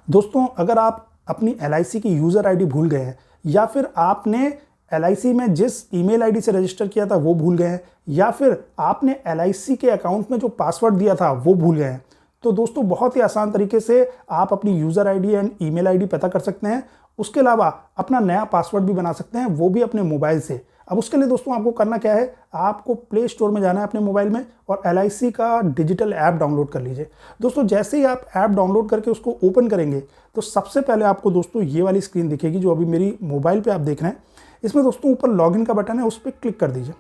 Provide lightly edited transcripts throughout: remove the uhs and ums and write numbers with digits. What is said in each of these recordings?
दोस्तों अगर आप अपनी LIC की यूज़र आईडी भूल गए हैं या फिर आपने LIC में जिस ईमेल आईडी से रजिस्टर किया था वो भूल गए हैं या फिर आपने LIC के अकाउंट में जो पासवर्ड दिया था वो भूल गए हैं, तो दोस्तों बहुत ही आसान तरीके से आप अपनी user ID and email ID पता कर सकते हैं। उसके अलावा अपना नया पासवर्ड भी बना सकते हैं, वो भी अपने मोबाइल से। अब उसके लिए दोस्तों आपको करना क्या है, आपको प्ले स्टोर में जाना है अपने मोबाइल में और LIC का डिजिटल ऐप डाउनलोड कर लीजिए। दोस्तों जैसे ही आप ऐप डाउनलोड करके उसको ओपन करेंगे तो सबसे पहले आपको दोस्तों ये वाली स्क्रीन दिखेगी जो अभी मेरी मोबाइल पे आप देख रहे हैं। इसमें दोस्तों ऊपर लॉगिन का बटन है, उस पर क्लिक कर दीजिए।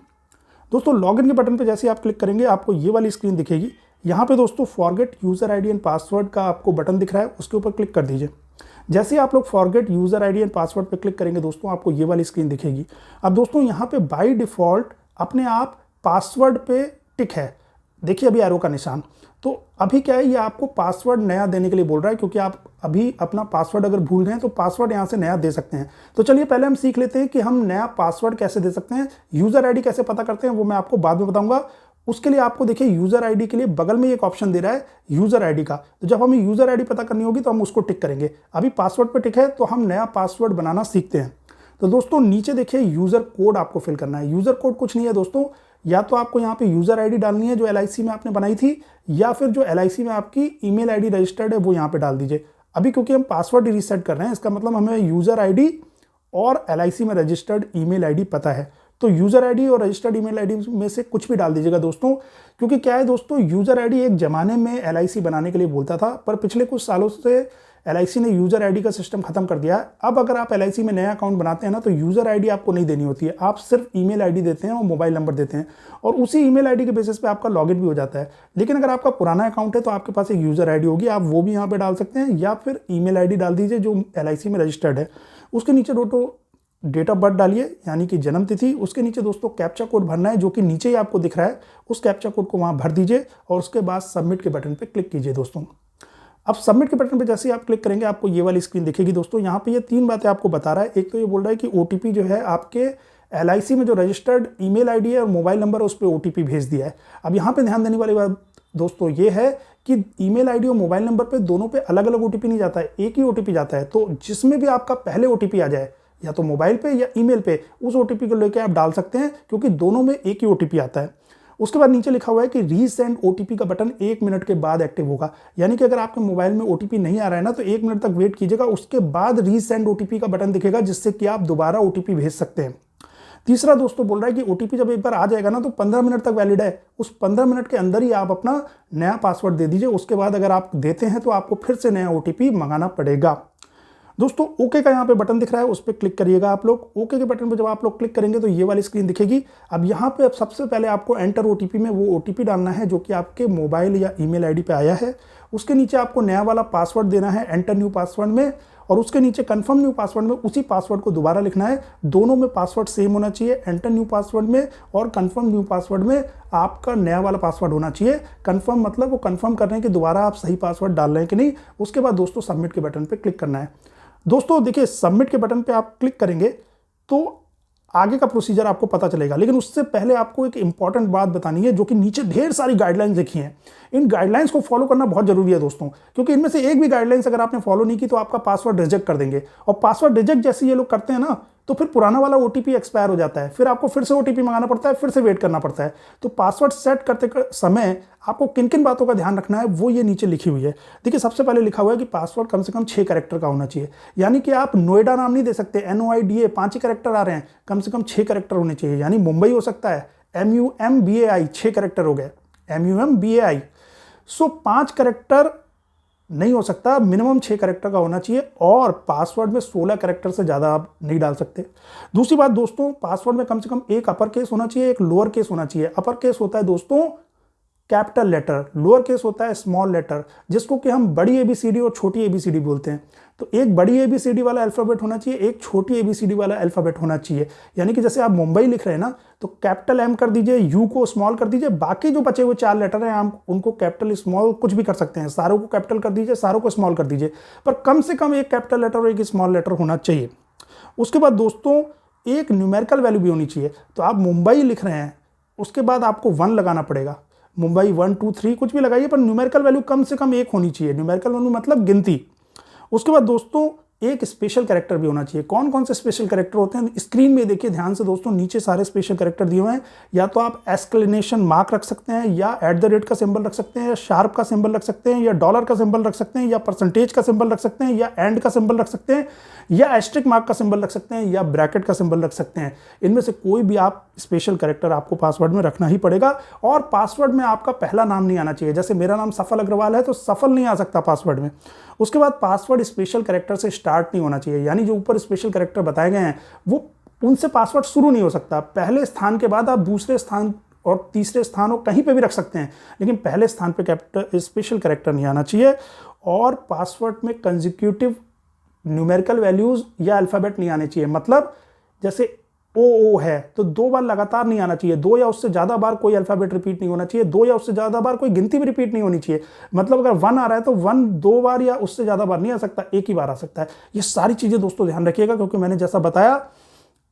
दोस्तों लॉगिन के बटन पे जैसे ही आप क्लिक करेंगे आपको ये वाली स्क्रीन दिखेगी। यहाँ पे दोस्तों forget user ID and password का आपको बटन दिख रहा है, उसके ऊपर क्लिक कर दीजिए। जैसे ही आप लोग forget user ID and password पे क्लिक करेंगे दोस्तों आपको ये वाली स्क्रीन दिखेगी। अब दोस्तों यहाँ पे बाय डिफ़ॉल्ट अपने आप पासवर्ड पे टिक है, देखिए अभी एरो का निशान। तो अभी क्या है, ये आपको पासवर्ड नया देने के लिए बोल रहा है, क्योंकि आप अभी अपना पासवर्ड अगर भूल गए हैं तो पासवर्ड यहाँ से नया दे सकते हैं। तो चलिए पहले हम सीख लेते हैं कि हम नया पासवर्ड कैसे दे सकते हैं, यूज़र आईडी कैसे पता करते हैं, वो मैं आपको बाद में बताऊंगा। उसके लिए आपको देखिए यूज़र आईडी के लिए बगल में एक ऑप्शन दे रहा है यूज़र आईडी का। तो जब हमें यूज़र आईडी पता करनी होगी तो हम उसको टिक करेंगे। अभी पासवर्ड पे टिक है तो हम नया पासवर्ड बनाना सीखते हैं। तो दोस्तों नीचे देखिए यूज़र कोड आपको फिल करना है। यूज़र कोड कुछ नहीं है दोस्तों, या तो आपको यहाँ पे यूज़र आईडी डालनी है जो LIC में आपने बनाई थी, या फिर जो LIC में आपकी ईमेल आईडी रजिस्टर्ड है वो यहाँ पे डाल दीजिए। अभी क्योंकि हम पासवर्ड रीसेट कर रहे हैं, इसका मतलब हमें यूज़र आईडी और LIC में रजिस्टर्ड ईमेल आईडी पता है। तो यूज़र आईडी और रजिस्टर्ड ईमेल आईडी में से कुछ भी डाल दीजिएगा दोस्तों, क्योंकि क्या है दोस्तों, यूज़र आईडी एक ज़माने में LIC बनाने के लिए बोलता था, पर पिछले कुछ सालों से LIC ने यूज़र आईडी का सिस्टम खत्म कर दिया है। अब अगर आप LIC में नया अकाउंट बनाते हैं ना तो यूज़र आईडी आपको नहीं देनी होती है, आप सिर्फ ईमेल आईडी देते हैं और मोबाइल नंबर देते हैं, और उसी ईमेल आईडी के बेसिस पे आपका लॉगिन भी हो जाता है। लेकिन अगर आपका पुराना अकाउंट है तो आपके पास एक यूज़र आईडी होगी, आप वो भी यहाँ पे डाल सकते हैं, या फिर ईमेल आईडी डाल दीजिए जो LIC में रजिस्टर्ड है। उसके नीचे दोस्तों डेट ऑफ बर्थ डालिए, यानी कि जन्म तिथि। उसके नीचे दोस्तों कैप्चा कोड भरना है जो कि नीचे ही आपको दिख रहा है, उस कैप्चा कोड को वहाँ भर दीजिए और उसके बाद सबमिट के बटन पे क्लिक कीजिए दोस्तों। अब सबमिट के बटन पे जैसे ही आप क्लिक करेंगे आपको ये वाली स्क्रीन दिखेगी दोस्तों। यहाँ पे ये 3 बातें आपको बता रहा है। एक तो ये बोल रहा है कि OTP जो है आपके LIC में जो रजिस्टर्ड ईमेल आईडी है और मोबाइल नंबर है उस पर OTP भेज दिया है। अब यहाँ पे ध्यान देने वाली बात दोस्तों ये है कि ईमेल आईडी और मोबाइल नंबर पे दोनों पे अलग अलग OTP नहीं जाता है, एक ही OTP जाता है। तो जिसमें भी आपका पहले OTP आ जाए, या तो मोबाइल पे या ईमेल पे, उस OTP को लेकर आप डाल सकते हैं, क्योंकि दोनों में एक ही OTP आता है। उसके बाद नीचे लिखा हुआ है कि रीसेंड OTP का बटन 1 मिनट के बाद एक्टिव होगा, यानी कि अगर आपके मोबाइल में OTP नहीं आ रहा है ना तो 1 मिनट तक वेट कीजिएगा, उसके बाद रीसेंड OTP का बटन दिखेगा जिससे कि आप दोबारा OTP भेज सकते हैं। तीसरा दोस्तों बोल रहा है कि OTP जब एक बार आ जाएगा ना तो 15 मिनट तक वैलिड है, उस 15 मिनट के अंदर ही आप अपना नया पासवर्ड दे दीजिए। उसके बाद अगर आप देते हैं तो आपको फिर से नया OTP मंगाना पड़ेगा। दोस्तों ओके का यहाँ पे बटन दिख रहा है, उस पर क्लिक करिएगा आप लोग। ओके के बटन पे जब आप लोग क्लिक करेंगे तो ये वाली स्क्रीन दिखेगी। अब यहाँ पे अब सबसे पहले आपको एंटर OTP में वो OTP डालना है जो कि आपके मोबाइल या ईमेल आईडी पे आया है। उसके नीचे आपको नया वाला पासवर्ड देना है एंटर न्यू पासवर्ड में, और उसके नीचे कन्फर्म न्यू पासवर्ड में उसी पासवर्ड को दोबारा लिखना है। दोनों में पासवर्ड सेम होना चाहिए, एंटर न्यू पासवर्ड में और कन्फर्म न्यू पासवर्ड में आपका नया वाला पासवर्ड होना चाहिए। कन्फर्म मतलब वो कन्फर्म करने के दोबारा आप सही पासवर्ड डाल रहे हैं कि नहीं। उसके बाद दोस्तों सबमिट के बटन पर क्लिक करना है। दोस्तों देखिए सबमिट के बटन पे आप क्लिक करेंगे तो आगे का प्रोसीजर आपको पता चलेगा, लेकिन उससे पहले आपको एक इंपॉर्टेंट बात बतानी है जो कि नीचे ढेर सारी गाइडलाइंस लिखी हैं। इन गाइडलाइंस को फॉलो करना बहुत जरूरी है दोस्तों, क्योंकि इनमें से एक भी गाइडलाइंस अगर आपने फॉलो नहीं की तो आपका पासवर्ड रिजेक्ट कर देंगे, और पासवर्ड रिजेक्ट जैसे ये लोग करते हैं ना तो फिर पुराना वाला OTP एक्सपायर हो जाता है, फिर आपको फिर से OTP मंगाना पड़ता है, फिर से वेट करना पड़ता है। तो पासवर्ड सेट करते समय आपको किन किन बातों का ध्यान रखना है वो ये नीचे लिखी हुई है। देखिए सबसे पहले लिखा हुआ है कि पासवर्ड कम से कम 6 कैरेक्टर का होना चाहिए, यानी कि आप नोएडा नाम नहीं दे सकते, NOIDA 5 ही कैरेक्टर आ रहे हैं, कम से कम 6 कैरेक्टर होने चाहिए। यानी मुंबई हो सकता है MUMBAI 6 कैरेक्टर हो गए, MUMBAI। सो 5 कैरेक्टर नहीं हो सकता, मिनिमम 6 कैरेक्टर का होना चाहिए, और पासवर्ड में 16 कैरेक्टर से ज़्यादा आप नहीं डाल सकते। दूसरी बात दोस्तों, पासवर्ड में कम से कम एक अपर केस होना चाहिए, एक लोअर केस होना चाहिए। अपर केस होता है दोस्तों कैपिटल लेटर, लोअर केस होता है स्मॉल लेटर, जिसको कि हम बड़ी ABCD और छोटी ABCD बोलते हैं। तो एक बड़ी ABCD वाला अल्फ़ाबेट होना चाहिए, एक छोटी ABCD वाला अल्फ़ाबेट होना चाहिए। यानी कि जैसे आप मुंबई लिख रहे हैं ना तो कैपिटल M कर दीजिए, U को स्मॉल कर दीजिए, बाकी जो बचे हुए 4 लेटर हैं आप उनको कैपिटल स्मॉल कुछ भी कर सकते हैं, सारों को कैपिटल कर दीजिए, सारों को स्मॉल कर दीजिए, पर कम से कम एक कैपिटल लेटर और एक स्मॉल लेटर होना चाहिए। उसके बाद दोस्तों एक न्यूमेरिकल वैल्यू भी होनी चाहिए। तो आप मुंबई लिख रहे हैं, उसके बाद आपको 1 लगाना पड़ेगा, मुंबई 1 2 3 कुछ भी लगाइए, पर न्यूमेरिकल वैल्यू कम से कम 1 होनी चाहिए। न्यूमेरिकल वैल्यू मतलब गिनती। उसके बाद दोस्तों एक स्पेशल कैरेक्टर भी होना चाहिए। कौन कौन से स्पेशल कैरेक्टर होते हैं स्क्रीन में देखिए ध्यान से दोस्तों, नीचे सारे स्पेशल कैरेक्टर दिए हुए हैं। या तो आप एक्सक्लेमेशन मार्क रख सकते हैं, या @ का सिंबल रख सकते हैं, या शार्प का सिंबल रख सकते हैं, या डॉलर का सिंबल रख सकते हैं, या परसेंटेज का सिंबल रख सकते हैं, या एंड का सिंबल रख सकते हैं, या एस्ट्रिक मार्क का सिंबल रख सकते हैं, या ब्रैकेट का सिंबल रख सकते हैं। इनमें से कोई भी आप स्पेशल कैरेक्टर आपको पासवर्ड में रखना ही पड़ेगा। और पासवर्ड में आपका पहला नाम नहीं आना चाहिए। जैसे मेरा नाम सफल अग्रवाल है तो सफल नहीं आ सकता पासवर्ड में। उसके बाद पासवर्ड स्पेशल कैरेक्टर से स्टार्ट नहीं होना चाहिए, यानी जो ऊपर स्पेशल कैरेक्टर बताए गए हैं वो उनसे पासवर्ड शुरू नहीं हो सकता। पहले स्थान के बाद आप दूसरे स्थान और तीसरे स्थान और कहीं पे भी रख सकते हैं, लेकिन पहले स्थान पे स्पेशल कैरेक्टर नहीं आना चाहिए। और पासवर्ड में कंसेक्यूटिव न्यूमेरिकल वैल्यूज या अल्फाबेट नहीं आने चाहिए। मतलब जैसे ओ है तो 2 बार लगातार नहीं आना चाहिए, 2 या उससे ज्यादा बार कोई अल्फाबेट रिपीट नहीं होना चाहिए, 2 या उससे ज्यादा बार कोई गिनती भी रिपीट नहीं होनी चाहिए। मतलब अगर 1 आ रहा है तो 1 2 बार या उससे ज्यादा बार नहीं आ सकता, एक ही बार आ सकता है। ये सारी चीजें दोस्तों ध्यान रखिएगा, क्योंकि मैंने जैसा बताया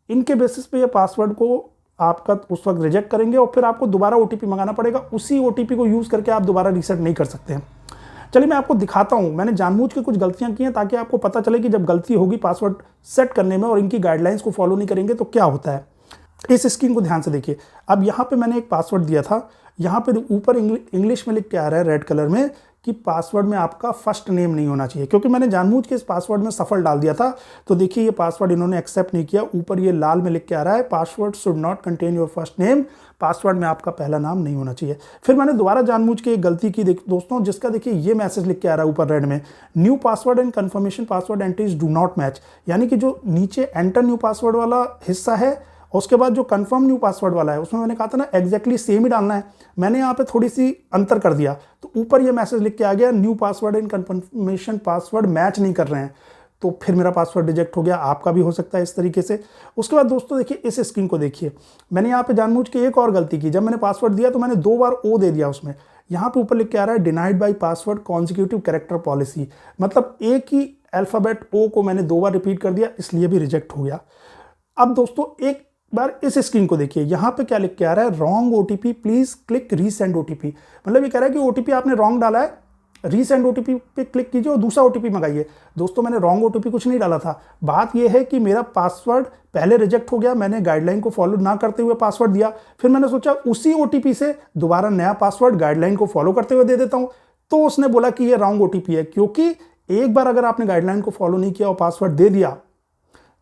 इनके बेसिस पे ये पासवर्ड को आपका उस वक्त रिजेक्ट करेंगे और फिर आपको दोबारा ओटीपी मंगाना पड़ेगा। उसी ओटीपी को यूज करके आप दोबारा रीसेट नहीं कर सकते हैं। चलिए मैं आपको दिखाता हूं, मैंने जानबूझ के कुछ गलतियां की हैं ताकि आपको पता चले कि जब गलती होगी पासवर्ड सेट करने में और इनकी गाइडलाइंस को फॉलो नहीं करेंगे तो क्या होता है। इस स्क्रीन को ध्यान से देखिए। अब यहाँ पे मैंने एक पासवर्ड दिया था, यहाँ पे ऊपर इंग्लिश में लिख के आ रहा है रेड कलर में कि पासवर्ड में आपका फर्स्ट नेम नहीं होना चाहिए, क्योंकि मैंने जानबूझ के इस पासवर्ड में सफल डाल दिया था। तो देखिए ये पासवर्ड इन्होंने एक्सेप्ट नहीं किया। ऊपर ये लाल में लिख के आ रहा है password should not contain your first name, password में आपका पहला नाम नहीं होना चाहिए। फिर मैंने दोबारा जानबूझ के एक गलती की दोस्तों, जिसका देखिए ये मैसेज लिख के आ रहा है ऊपर रेड में, new password and confirmation password entries do not match. यानी कि जो नीचे एंटर न्यू पासवर्ड वाला हिस्सा है और उसके बाद जो कंफर्म न्यू पासवर्ड वाला है उसमें मैंने कहा था ना एग्जैक्टली सेम ही डालना है, मैंने यहाँ पे थोड़ी सी अंतर कर दिया। तो ऊपर ये मैसेज लिख के आ गया new password and confirmation password match नहीं कर रहे हैं, तो फिर मेरा पासवर्ड रिजेक्ट हो गया। आपका भी हो सकता है इस तरीके से। उसके बाद दोस्तों देखिए इस स्क्रीन को देखिए, मैंने यहाँ पे जानबूझ के एक और गलती की। जब मैंने पासवर्ड दिया तो मैंने 2 बार ओ दे दिया उसमें। यहाँ पे ऊपर लिख के आ रहा है denied by password consecutive character policy, मतलब एक ही अल्फाबेट ओ को मैंने 2 बार रिपीट कर दिया, इसलिए भी रिजेक्ट हो गया। अब दोस्तों एक बार इस स्क्रीन को देखिए, यहाँ पे क्या लिख के आ रहा है wrong OTP please click resend OTP. मतलब ये कह रहा है कि ओटीपी आपने रॉन्ग डाला है, रीसेंड ओटीपी पे क्लिक कीजिए और दूसरा ओटीपी मंगाइए। दोस्तों मैंने रॉन्ग ओटीपी कुछ नहीं डाला था। बात यह है कि मेरा पासवर्ड पहले रिजेक्ट हो गया, मैंने गाइडलाइन को फॉलो ना करते हुए पासवर्ड दिया। फिर मैंने सोचा उसी ओटीपी से दोबारा नया पासवर्ड गाइडलाइन को फॉलो करते हुए दे देता हूं, तो उसने बोला कि ये रॉन्ग ओटीपी है। क्योंकि एक बार अगर आपने गाइडलाइन को फॉलो नहीं किया और पासवर्ड दे दिया,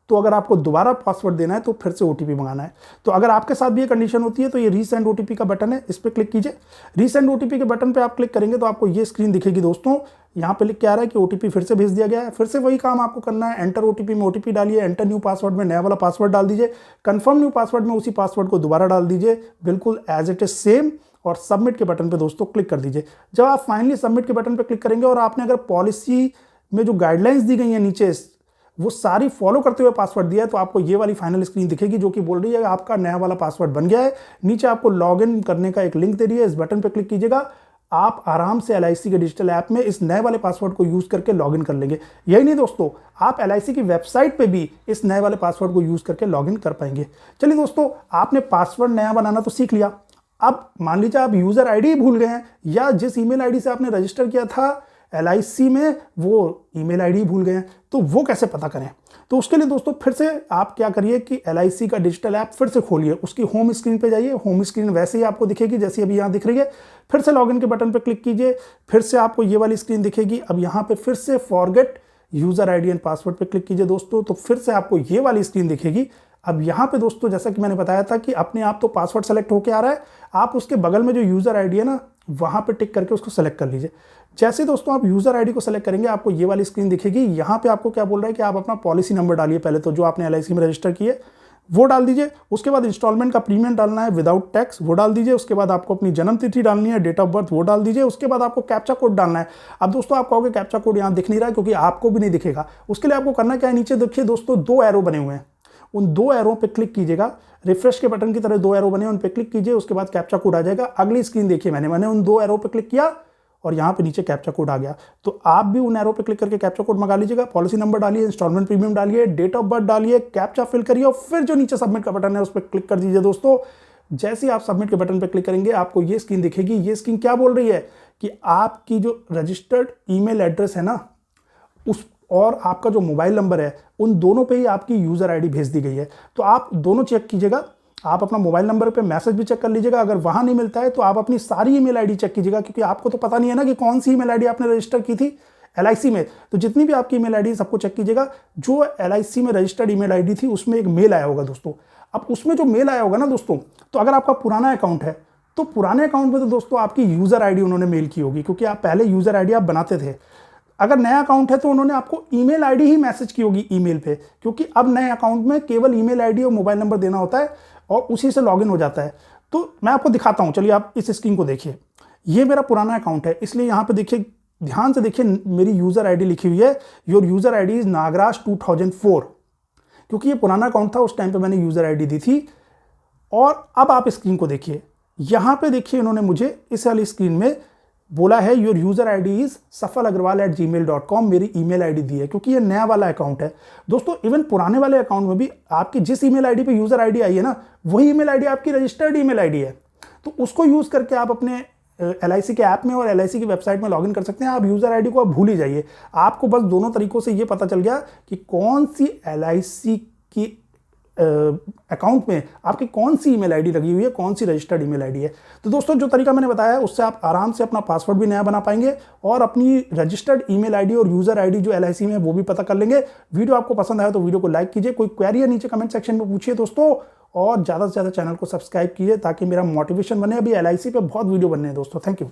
तो अगर आपको दोबारा पासवर्ड देना है तो फिर से ओटीपी मंगाना है। तो अगर आपके साथ भी ये कंडीशन होती है तो ये रीसेंड ओटीपी का बटन है, इस पर क्लिक कीजिए। रीसेंड ओटीपी के बटन पे आप क्लिक करेंगे तो आपको ये स्क्रीन दिखेगी दोस्तों। यहाँ पे लिख के आ रहा है कि ओटीपी फिर से भेज दिया गया है। फिर से वही काम आपको करना है, एंटर ओटीपी में ओटीपी डालिए, एंटर न्यू पासवर्ड में नया वाला पासवर्ड डाल दीजिए, कंफर्म न्यू पासवर्ड में उसी पासवर्ड को दोबारा डाल दीजिए, बिल्कुल एज इट इज सेम, और सबमिट के बटन पे दोस्तों क्लिक कर दीजिए। जब आप फाइनली सबमिट के बटन पे क्लिक करेंगे और आपने अगर पॉलिसी में जो गाइडलाइंस दी गई है नीचे वो सारी फॉलो करते हुए पासवर्ड दिया है, तो आपको ये वाली फाइनल स्क्रीन दिखेगी जो कि बोल रही है आपका नया वाला पासवर्ड बन गया है। नीचे आपको लॉगिन करने का एक लिंक दे रही है, इस बटन पे क्लिक कीजिएगा, आप आराम से LIC के डिजिटल ऐप में इस नए वाले पासवर्ड को यूज करके लॉगिन कर लेंगे। यही नहीं दोस्तों, आप LIC की वेबसाइट पे भी इस नए वाले पासवर्ड को यूज करके लॉगिन कर पाएंगे। चलिए दोस्तों, आपने पासवर्ड नया बनाना तो सीख लिया। अब मान लीजिए आप यूजर आईडी भूल गए हैं, या जिस ईमेल आईडी से आपने रजिस्टर किया था LIC में वो ईमेल आईडी भूल गए हैं, तो वो कैसे पता करें। तो उसके लिए दोस्तों फिर से आप क्या करिए कि LIC का डिजिटल ऐप फिर से खोलिए, उसकी होम स्क्रीन पे जाइए। होम स्क्रीन वैसे ही आपको दिखेगी जैसी अभी यहाँ दिख रही है। फिर से लॉगिन के बटन पे क्लिक कीजिए, फिर से आपको ये वाली स्क्रीन दिखेगी। अब यहाँ पे फिर से forget user ID and password पे क्लिक कीजिए दोस्तों, तो फिर से आपको ये वाली स्क्रीन दिखेगी। अब यहाँ पे दोस्तों जैसा कि मैंने बताया था कि अपने आप तो पासवर्ड सेलेक्ट होके आ रहा है, आप उसके बगल में जो यूजर आईडी है ना वहां पे टिक करके उसको सेलेक्ट कर लीजिए। जैसे दोस्तों आप यूजर आईडी को सेलेक्ट करेंगे आपको ये वाली स्क्रीन दिखेगी। यहाँ पे आपको क्या बोल रहा है कि आप अपना पॉलिसी नंबर डालिए, पहले तो जो आपने LIC में रजिस्टर किए वो डाल दीजिए। उसके बाद इंस्टॉलमेंट का प्रीमियम डालना है विदाउट टैक्स, वो डाल दीजिए। उसके बाद आपको अपनी जन्म तिथि डालनी है, डेट ऑफ बर्थ वो डाल दीजिए। उसके बाद आपको कैप्चा कोड डालना है। अब दोस्तों आप कहोगे कैप्चा कोड यहाँ दिख नहीं रहा है, क्योंकि आपको भी नहीं दिखेगा। उसके लिए आपको करना क्या है, नीचे देखिए दोस्तों 2 एरो बने हुए हैं, उन 2 एरो पे क्लिक कीजिएगा। रिफ्रेश के बटन की तरह 2 एरो बने, उन पे क्लिक कीजिए। उसके बाद कैप्चा कोड आ जाएगा। अगली स्क्रीन देखिए, मैंने उन 2 एरो पे क्लिक किया और यहाँ पे नीचे कैप्चा कोड आ गया। तो आप भी उन एरो पे क्लिक करके कैप्चा कोड मंगा लीजिएगा। पॉलिसी नंबर डालिए, इंस्टॉलमेंट प्रीमियम डालिए, डेट ऑफ बर्थ डालिए, कैप्चा फिल करिए और फिर जो नीचे सबमिट का बटन है उस पर क्लिक कर दीजिए दोस्तों। जैसे ही आप सबमिट के बटन पे क्लिक करेंगे आपको ये स्क्रीन दिखेगी। ये स्क्रीन क्या बोल रही है कि आपकी जो रजिस्टर्ड ईमेल एड्रेस है ना और आपका जो मोबाइल नंबर है उन दोनों पे ही आपकी यूज़र आईडी भेज दी गई है। तो आप दोनों चेक कीजिएगा, आप अपना मोबाइल नंबर पे मैसेज भी चेक कर लीजिएगा, अगर वहाँ नहीं मिलता है तो आप अपनी सारी ईमेल आईडी चेक कीजिएगा, क्योंकि आपको तो पता नहीं है ना कि कौन सी ईमेल आईडी आपने रजिस्टर की थी एलआईसी में। तो जितनी भी आपकी ईमेल आईडी सबको चेक कीजिएगा। जो एलआईसी में रजिस्टर्ड ईमेल आईडी थी उसमें एक मेल आया होगा दोस्तों। अब उसमें जो मेल आया होगा ना दोस्तों, तो अगर आपका पुराना अकाउंट है तो पुराने अकाउंट में तो दोस्तों आपकी यूज़र आईडी उन्होंने मेल की होगी, क्योंकि आप पहले यूज़र आईडी आप बनाते थे। अगर नया अकाउंट है तो उन्होंने आपको ईमेल आईडी ही मैसेज की होगी ईमेल पे, क्योंकि अब नए अकाउंट में केवल ईमेल आईडी और मोबाइल नंबर देना होता है और उसी से लॉगिन हो जाता है। तो मैं आपको दिखाता हूं, चलिए आप इस स्क्रीन को देखिए। ये मेरा पुराना अकाउंट है, इसलिए यहाँ पे देखिए, ध्यान से देखिए, मेरी यूज़र आईडी लिखी हुई है, your user ID is Nagaraj 2004, क्योंकि ये पुराना अकाउंट था, उस टाइम पे मैंने यूज़र आईडी दी थी। और अब आप स्क्रीन को देखिए, यहाँ पे देखिए उन्होंने मुझे इस वाली स्क्रीन में बोला है your user ID is safalagarwal@gmail.com, मेरी ईमेल आईडी दी है, क्योंकि ये नया वाला अकाउंट है। दोस्तों इवन पुराने वाले अकाउंट में भी आपकी जिस ईमेल आईडी पे यूज़र आईडी आई है ना, वही ईमेल आईडी आपकी रजिस्टर्ड ईमेल आईडी है। तो उसको यूज़ करके आप अपने एलआईसी के ऐप में और एलआईसी की वेबसाइट में लॉगिन कर सकते हैं। आप यूज़र आईडी को आप भूल ही जाइए। आपको बस दोनों तरीकों से ये पता चल गया कि कौन सी एलआईसी की अकाउंट में आपकी कौन सी ईमेल आईडी लगी हुई है, कौन सी रजिस्टर्ड ईमेल आईडी है। तो दोस्तों जो तरीका मैंने बताया है उससे आप आराम से अपना पासवर्ड भी नया बना पाएंगे और अपनी रजिस्टर्ड ईमेल आईडी और यूज़र आईडी जो एलआईसी में है वो भी पता कर लेंगे। वीडियो आपको पसंद आया तो वीडियो को लाइक कीजिए, कोई क्वेरी है नीचे कमेंट सेक्शन में पूछिए दोस्तों, और ज़्यादा से ज़्यादा चैनल को सब्सक्राइब कीजिए ताकि मेरा मोटिवेशन बने। अभी एलआईसी पे बहुत वीडियो बनने हैं दोस्तों। Thank you.